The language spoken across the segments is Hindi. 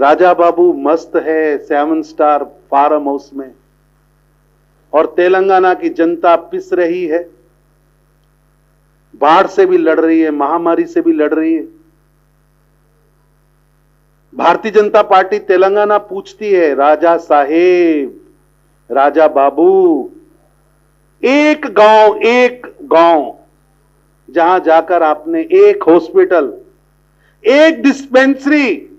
राजा बाबू मस्त है 7 स्टार फार्म हाउस में, और तेलंगाना की जनता पिस रही है, बाढ़ से भी लड़ रही है, महामारी से भी लड़ रही है। भारतीय जनता पार्टी तेलंगाना पूछती है, राजा साहेब, राजा बाबू, एक गांव जहां जाकर आपने एक हॉस्पिटल, एक डिस्पेंसरी,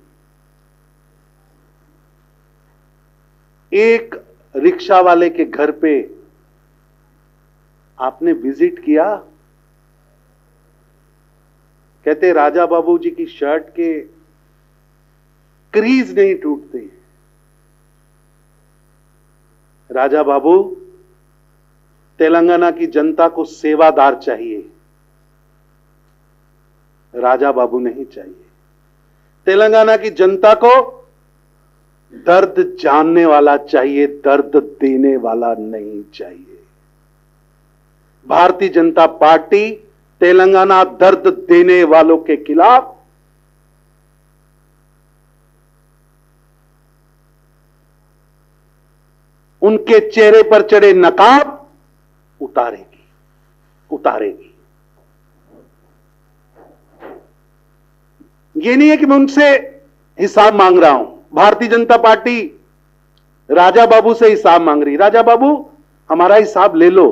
एक रिक्शा वाले के घर पे आपने विजिट किया? कहते राजा बाबू जी की शर्ट के क्रीज नहीं टूटते। राजा बाबू, तेलंगाना की जनता को सेवादार चाहिए, राजा बाबू नहीं चाहिए। तेलंगाना की जनता को दर्द जानने वाला चाहिए, दर्द देने वाला नहीं चाहिए। भारतीय जनता पार्टी तेलंगाना दर्द देने वालों के खिलाफ उनके चेहरे पर चढ़े नकाब उतारेगी। ये नहीं है कि मैं उनसे हिसाब मांग रहा हूं। भारतीय जनता पार्टी राजा बाबू से हिसाब मांग रही। राजा बाबू, हमारा हिसाब ले लो,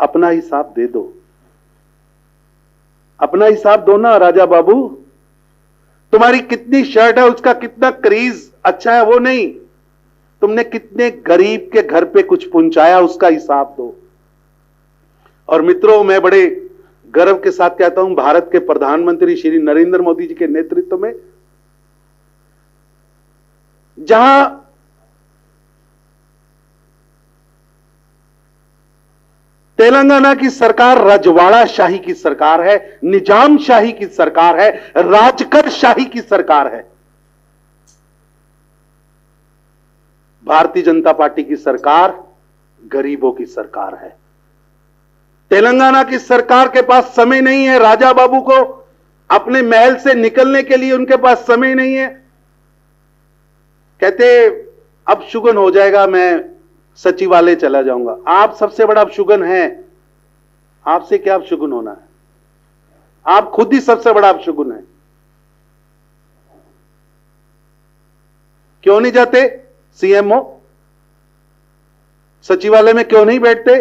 अपना हिसाब दे दो, अपना हिसाब दो ना राजा बाबू। तुम्हारी कितनी शर्ट है, उसका कितना क्रीज अच्छा है वो नहीं, तुमने कितने गरीब के घर पे कुछ पहुंचाया उसका हिसाब दो। और मित्रों, मैं बड़े गर्व के साथ कहता हूं, भारत के प्रधानमंत्री श्री नरेंद्र मोदी जी के नेतृत्व में जहां तेलंगाना की सरकार रजवाड़ा शाही की सरकार है, निजाम शाही की सरकार है, राजकर शाही की सरकार है। भारतीय जनता पार्टी की सरकार गरीबों की सरकार है। तेलंगाना की सरकार के पास समय नहीं है राजा बाबू को अपने महल से निकलने के लिए, उनके पास समय नहीं है। कहते अब शुगन हो जाएगा, मैं सचिवालय चला जाऊंगा। आप सबसे बड़ा शुगन है, आपसे क्या अब शुगन होना है? आप खुद ही सबसे बड़ा अब शुगन है। क्यों नहीं जाते सीएमओ सचिवालय में? क्यों नहीं बैठते?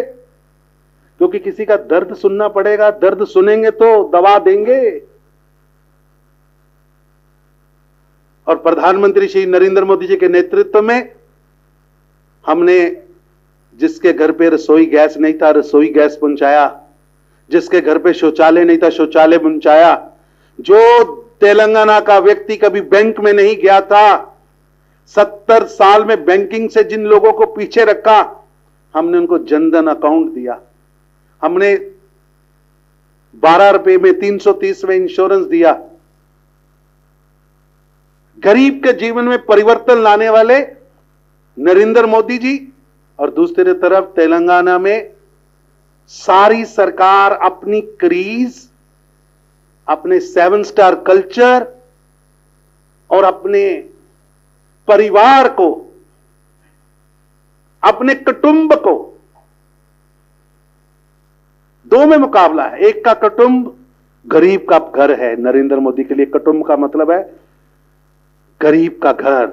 क्योंकि किसी का दर्द सुनना पड़ेगा, दर्द सुनेंगे तो दवा देंगे। और प्रधानमंत्री श्री नरेंद्र मोदी जी के नेतृत्व में हमने जिसके घर पे रसोई गैस नहीं था, रसोई गैस पहुंचाया, जिसके घर पे शौचालय नहीं था, शौचालय पहुंचाया। जो तेलंगाना का व्यक्ति कभी बैंक में नहीं गया था, 70 साल में बैंकिंग से जिन लोगों को पीछे रखा, हमने उनको जनधन अकाउंट दिया। हमने 12 रुपए में 330 में इंश्योरेंस दिया। गरीब के जीवन में परिवर्तन लाने वाले नरेंद्र मोदी जी, और दूसरी तरफ तेलंगाना में सारी सरकार अपनी क्रीज, अपने 7 स्टार कल्चर और अपने परिवार को, अपने कुटुंब को, दो में मुकाबला है। एक का कुटुंब गरीब का घर है। नरेंद्र मोदी के लिए कुटुंब का मतलब है गरीब का घर।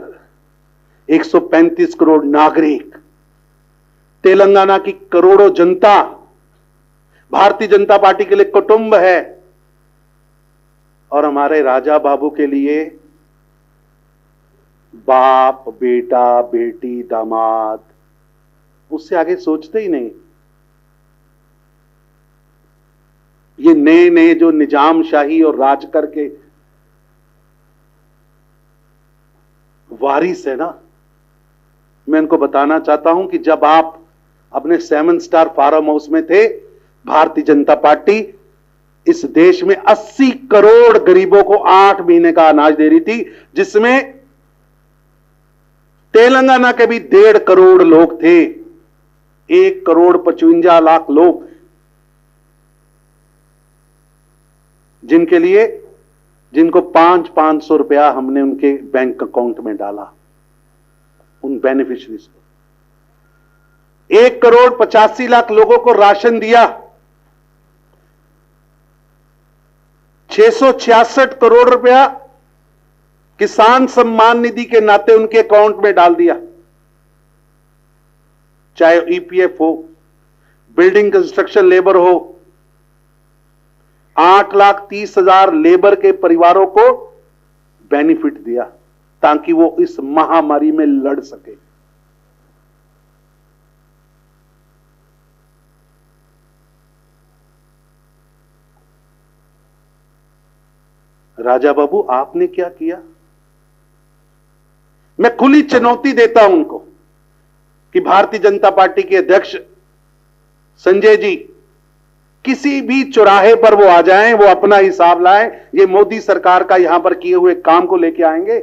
135 करोड़ नागरिक, तेलंगाना की करोड़ों जनता भारतीय जनता पार्टी के लिए कुटुंब है। और हमारे राजा बाबू के लिए बाप, बेटा, बेटी, दामाद, उससे आगे सोचते ही नहीं। ये नए नए जो निजाम शाही और राजकर के वारिस है ना, मैं इनको बताना चाहता हूं कि जब आप अपने 7 स्टार फार्म हाउस में थे, भारतीय जनता पार्टी इस देश में 80 करोड़ गरीबों को 8 महीने का अनाज दे रही थी, जिसमें तेलंगाना के भी 1.5 करोड़ लोग थे। 1,55,00,000 लोग जिनके लिए जिनको 500 रुपया हमने उनके बैंक अकाउंट में डाला, उन बेनिफिशरीज को 1,85,00,000 लोगों को राशन दिया, 666 करोड़ रुपया किसान सम्मान निधि के नाते उनके अकाउंट में डाल दिया। चाहे ईपीएफ हो, बिल्डिंग कंस्ट्रक्शन लेबर हो, 8,30,000 लेबर के परिवारों को बेनिफिट दिया ताकि वो इस महामारी में लड़ सके। राजा बाबू, आपने क्या किया? मैं खुली चुनौती देता हूं उनको कि भारतीय जनता पार्टी के अध्यक्ष संजय जी किसी भी चौराहे पर वो आ जाएं, वो अपना हिसाब लाएं, ये मोदी सरकार का यहां पर किए हुए काम को लेके आएंगे।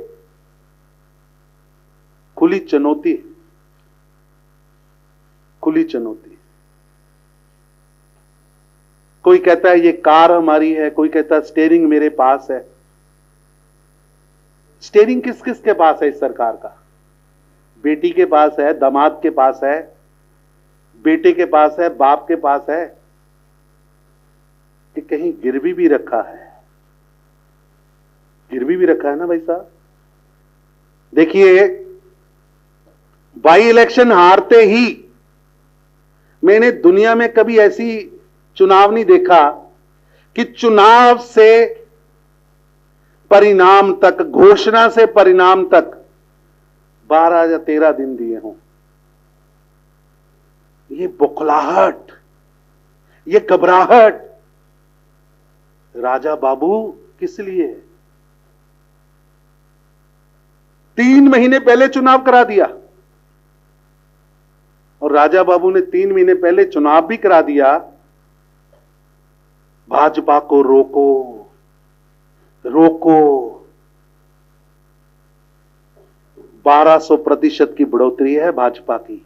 खुली चुनौती, खुली चुनौती। कोई कहता है ये कार हमारी है, कोई कहता है स्टीयरिंग मेरे पास है। स्टीयरिंग किस किस के पास है इस सरकार का? बेटी के पास है, दामाद के पास है, बेटे के पास है, बाप के पास है, कि कहीं गिरवी भी रखा है? गिरवी भी रखा है ना भाई साहब। देखिए, बाई इलेक्शन हारते ही मैंने दुनिया में कभी ऐसी चुनाव नहीं देखा कि चुनाव से परिणाम तक, घोषणा से परिणाम तक 12 या 13 दिन दिए हों। ये बौखलाहट, ये घबराहट राजा बाबू किस लिए है? 3 महीने पहले चुनाव करा दिया और राजा बाबू ने 3 महीने पहले चुनाव भी करा दिया। भाजपा को रोको, रोको। 1200% की बढ़ोतरी है भाजपा की।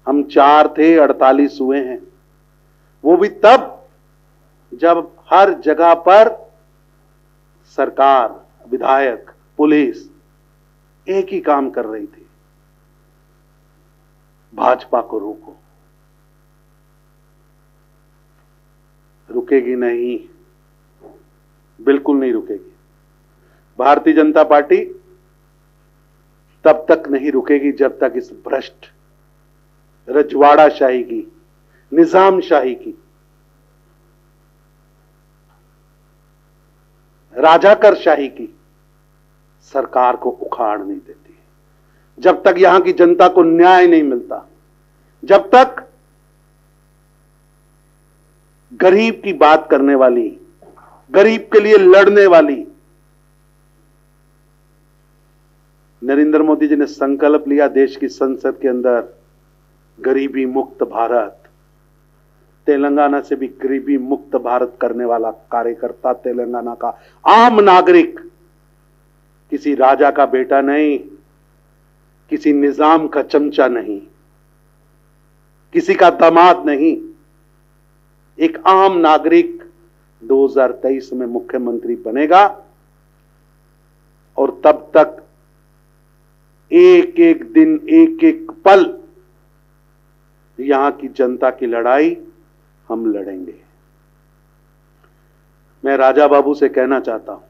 हम 4 थे, 48 हुए हैं। वो भी तब जब हर जगह पर सरकार, विधायक, पुलिस एक ही काम कर रही थी, भाजपा को रोको। रुकेगी नहीं, बिल्कुल नहीं रुकेगी। भारतीय जनता पार्टी तब तक नहीं रुकेगी जब तक इस भ्रष्ट रजवाड़ाशाही की, निजामशाही की, राजाकरशाही की सरकार को उखाड़ नहीं देती, जब तक यहां की जनता को न्याय नहीं मिलता, जब तक गरीब की बात करने वाली, गरीब के लिए लड़ने वाली। नरेंद्र मोदी जी ने संकल्प लिया देश की संसद के अंदर गरीबी मुक्त भारत। तेलंगाना से भी गरीबी मुक्त भारत करने वाला कार्यकर्ता, तेलंगाना का आम नागरिक, किसी राजा का बेटा नहीं, किसी निजाम का चमचा नहीं, किसी का दामाद नहीं, एक आम नागरिक 2023 में मुख्यमंत्री बनेगा। और तब तक एक एक दिन, एक एक पल यहां की जनता की लड़ाई हम लड़ेंगे। मैं राजा बाबू से कहना चाहता हूं,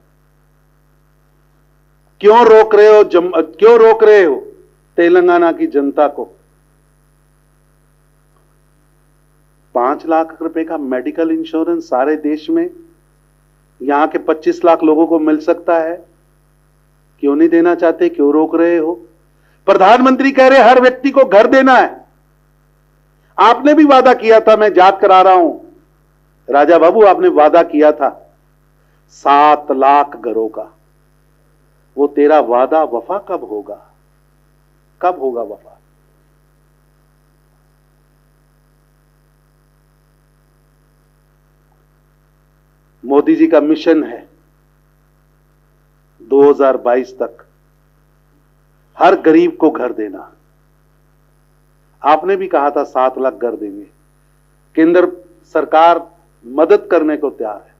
क्यों रोक रहे हो, क्यों रोक रहे हो तेलंगाना की जनता को? 5 लाख रुपए का मेडिकल इंश्योरेंस सारे देश में यहां के 25 लाख लोगों को मिल सकता है। क्यों नहीं देना चाहते? क्यों रोक रहे हो? प्रधानमंत्री कह रहे हर व्यक्ति को घर देना है। आपने भी वादा किया था, मैं याद करा रहा हूं राजा बाबू, आपने वादा किया था 7 लाख घरों का। वो तेरा वादा वफा कब होगा? कब होगा वफा? मोदी जी का मिशन है 2022 तक हर गरीब को घर देना। आपने भी कहा था 7 लाख घर देंगे। केंद्र सरकार मदद करने को तैयार है।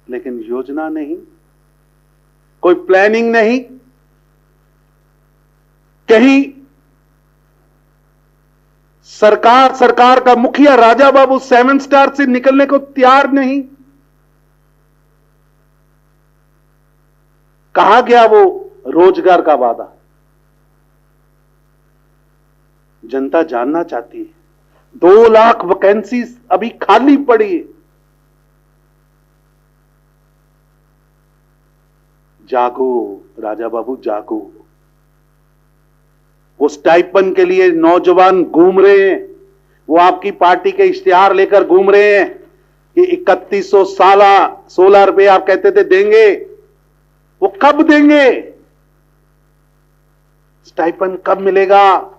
लेकिन योजना नहीं, कोई प्लानिंग नहीं, कहीं सरकार का मुखिया राजा बाबू 7 स्टार से निकलने को तैयार नहीं। कहां गया वो रोजगार का वादा? जनता जानना चाहती है। 2 लाख वैकेंसी अभी खाली पड़ी है। जागो राजा बाबू, जागो। वो स्टाइपन के लिए नौजवान घूम रहे हैं, वो आपकी पार्टी के इश्तिहार लेकर घूम रहे हैं कि 3116 रुपए आप कहते थे देंगे, वो कब देंगे? स्टाइपन कब मिलेगा?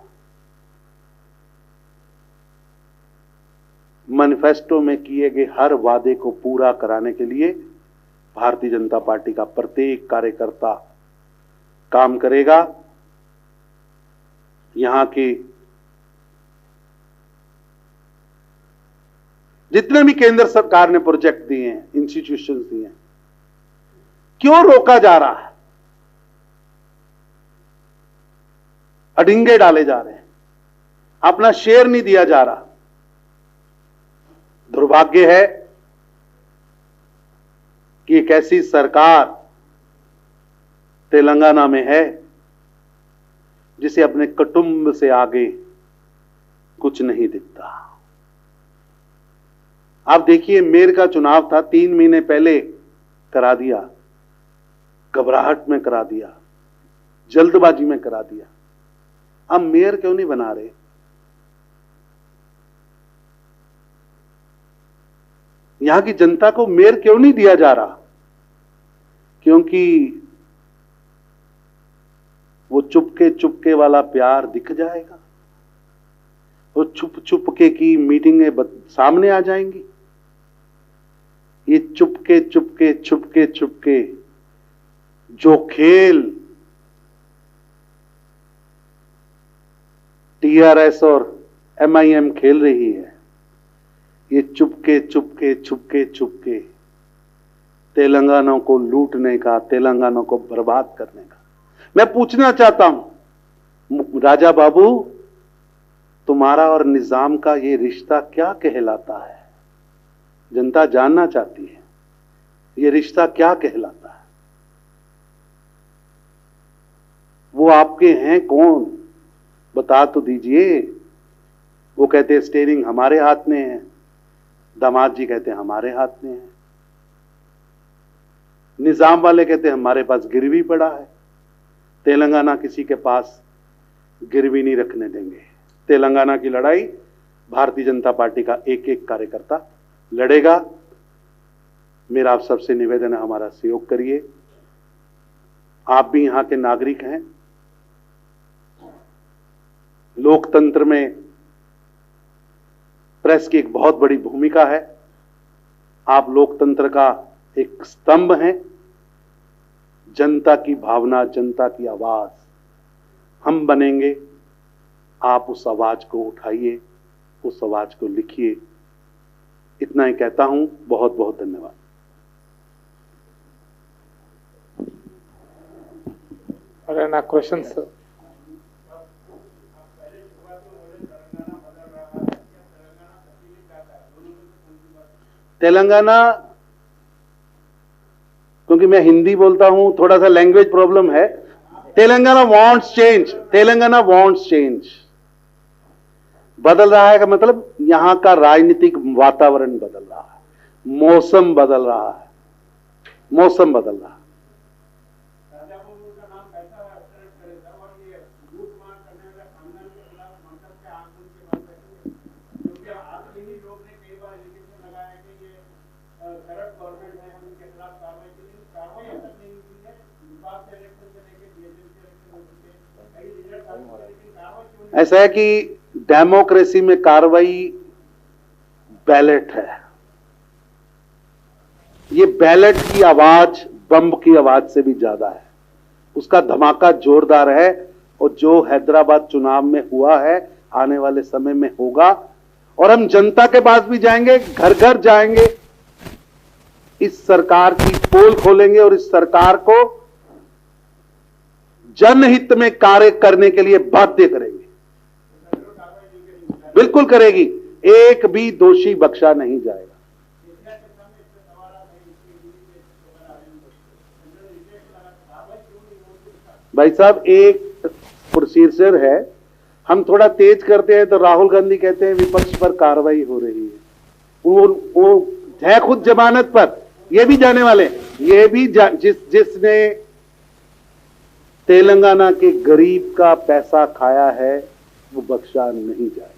मैनिफेस्टो में किए गए हर वादे को पूरा कराने के लिए भारतीय जनता पार्टी का प्रत्येक कार्यकर्ता काम करेगा। यहां के जितने भी केंद्र सरकार ने प्रोजेक्ट दिए हैं, इंस्टीट्यूशंस दिए हैं, क्यों रोका जा रहा है? अडिंगे डाले जा रहे हैं, अपना शेयर नहीं दिया जा रहा। दुर्भाग्य है कि एक ऐसी सरकार तेलंगाना में है जिसे अपने कुटुंब से आगे कुछ नहीं दिखता। आप देखिए, मेयर का चुनाव था, 3 महीने पहले करा दिया, घबराहट में करा दिया, जल्दबाजी में करा दिया। अब मेयर क्यों नहीं बना रहे? यहां की जनता को मेयर क्यों नहीं दिया जा रहा? क्योंकि वो चुपके चुपके वाला प्यार दिख जाएगा, वो छुप छुपके की मीटिंगें सामने आ जाएंगी। ये चुपके चुपके छुपके छुपके जो खेल टीआरएस और एमआईएम खेल रही है, ये चुपके चुपके छुपके छुपके तेलंगाना को लूटने का, तेलंगाना को बर्बाद करने का। मैं पूछना चाहता हूं राजा बाबू, तुम्हारा और निजाम का ये रिश्ता क्या कहलाता है? जनता जानना चाहती है, ये रिश्ता क्या कहलाता है? वो आपके हैं कौन? बता तो दीजिए। वो कहते हैं स्टीयरिंग हमारे हाथ में है, दामाद जी कहते हैं हमारे हाथ में है, निजाम वाले कहते हैं हमारे पास गिरवी पड़ा है। तेलंगाना किसी के पास गिरवी नहीं रखने देंगे। तेलंगाना की लड़ाई भारतीय जनता पार्टी का एक एक कार्यकर्ता लड़ेगा। मेरा आप सबसे निवेदन है, हमारा सहयोग करिए। आप भी यहां के नागरिक हैं। लोकतंत्र में प्रेस की एक बहुत बड़ी भूमिका है। आप लोकतंत्र का एक स्तंभ हैं। जनता की भावना, जनता की आवाज हम बनेंगे। आप उस आवाज को उठाइए, उस आवाज को लिखिए। इतना ही कहता हूं। बहुत बहुत धन्यवाद। ना क्वेश्चन सर। तेलंगाना, क्योंकि मैं हिंदी बोलता हूं, थोड़ा सा लैंग्वेज प्रॉब्लम है। Telangana wants change, Telangana wants change. बदल रहा है का मतलब यहां का राजनीतिक वातावरण बदल रहा है, मौसम बदल रहा है, मौसम बदल रहा है। ऐसा है कि डेमोक्रेसी में कार्रवाई बैलेट है। ये बैलेट की आवाज बम की आवाज से भी ज्यादा है। उसका धमाका जोरदार है। और जो हैदराबाद चुनाव में हुआ है, आने वाले समय में होगा। और हम जनता के पास भी जाएंगे, घर घर जाएंगे। इस सरकार की पोल खोलेंगे और इस सरकार को जनहित में कार्य करने के लिए बाध्य करेंगे। बिल्कुल करेगी, एक भी दोषी बख्शा नहीं जाएगा। भाई साहब, एक प्रोसीजर है, हम थोड़ा तेज करते हैं तो राहुल गांधी कहते हैं विपक्ष पर कार्रवाई हो रही है। वो है खुद जमानत पर, ये भी जाने वाले, ये भी जिसने तेलंगाना के गरीब का पैसा खाया है वो बख्शा नहीं जाएगा।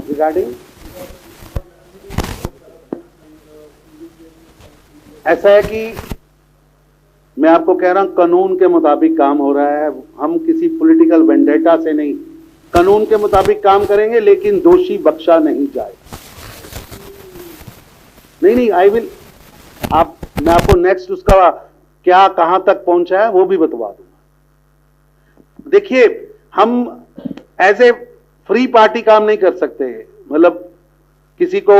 रिगार्डिंग ऐसा है कि मैं आपको कह रहा हूं, कानून के मुताबिक काम हो रहा है। हम किसी पॉलिटिकल वेंडेटा से नहीं, कानून के मुताबिक काम करेंगे, लेकिन दोषी बख्शा नहीं जाएगा। नहीं, आई विल, मैं आपको नेक्स्ट उसका क्या कहां तक पहुंचा है वो भी बतवा दूंगा। देखिए, हम एज ए फ्री पार्टी काम नहीं कर सकते, मतलब किसी को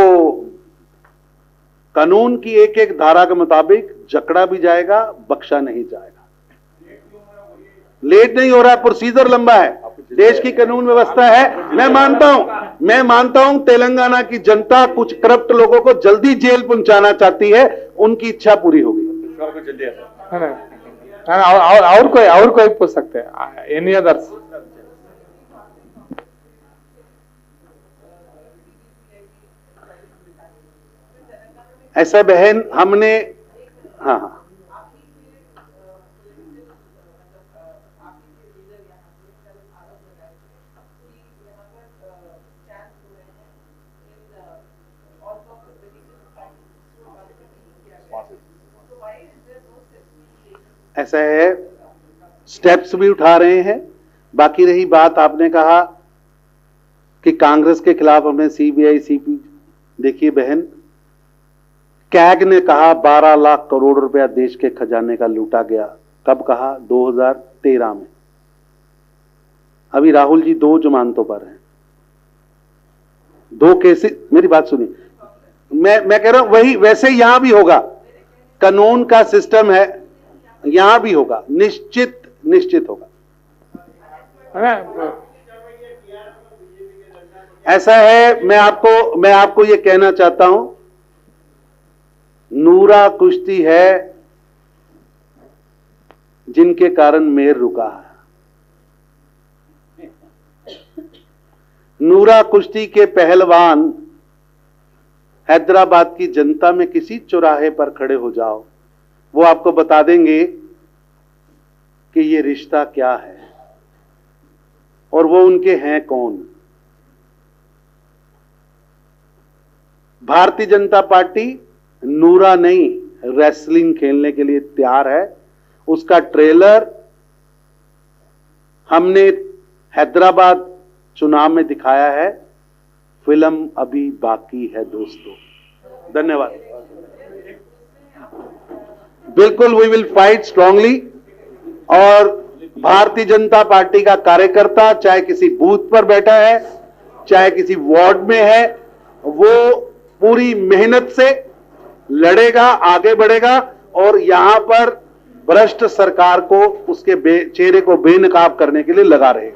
कानून की एक एक धारा के मुताबिक जकड़ा भी जाएगा, बख्शा नहीं जाएगा। लेट नहीं हो रहा है, प्रोसीजर लंबा है, देश की कानून व्यवस्था है। मैं मानता हूं तेलंगाना की जनता कुछ करप्ट लोगों को जल्दी जेल पहुंचाना चाहती है, उनकी इच्छा पूरी होगी। और कोई पूछ सकते हैं, एनी अदर्स? ऐसा बहन हमने, हाँ, ऐसा है, स्टेप्स भी उठा रहे हैं। बाकी रही बात, आपने कहा कि कांग्रेस के खिलाफ हमने सीबीआई सीपी, देखिए बहन, कैग ने कहा 12 लाख करोड़ रुपया देश के खजाने का लूटा गया। कब कहा? 2013 में। अभी राहुल जी 2 जमानतों पर हैं, 2 केसेस। मेरी बात सुनिए, मैं कह रहा हूं वही वैसे यहां भी होगा, कानून का सिस्टम है, यहां भी होगा, निश्चित होगा। ऐसा है, मैं आपको ये कहना चाहता हूं, नूरा कुश्ती है जिनके कारण मेयर रुका है। नूरा कुश्ती के पहलवान हैदराबाद की जनता में किसी चौराहे पर खड़े हो जाओ, वो आपको बता देंगे कि ये रिश्ता क्या है और वो उनके हैं कौन। भारतीय जनता पार्टी नूरा नहीं, रेसलिंग खेलने के लिए तैयार है। उसका ट्रेलर हमने हैदराबाद चुनाव में दिखाया है, फिल्म अभी बाकी है दोस्तों। धन्यवाद। बिल्कुल, वी विल फाइट स्ट्रांगली। और भारतीय जनता पार्टी का कार्यकर्ता चाहे किसी बूथ पर बैठा है, चाहे किसी वार्ड में है, वो पूरी मेहनत से लड़ेगा, आगे बढ़ेगा और यहां पर भ्रष्ट सरकार को, उसके चेहरे को बेनकाब करने के लिए लगा रहेगा।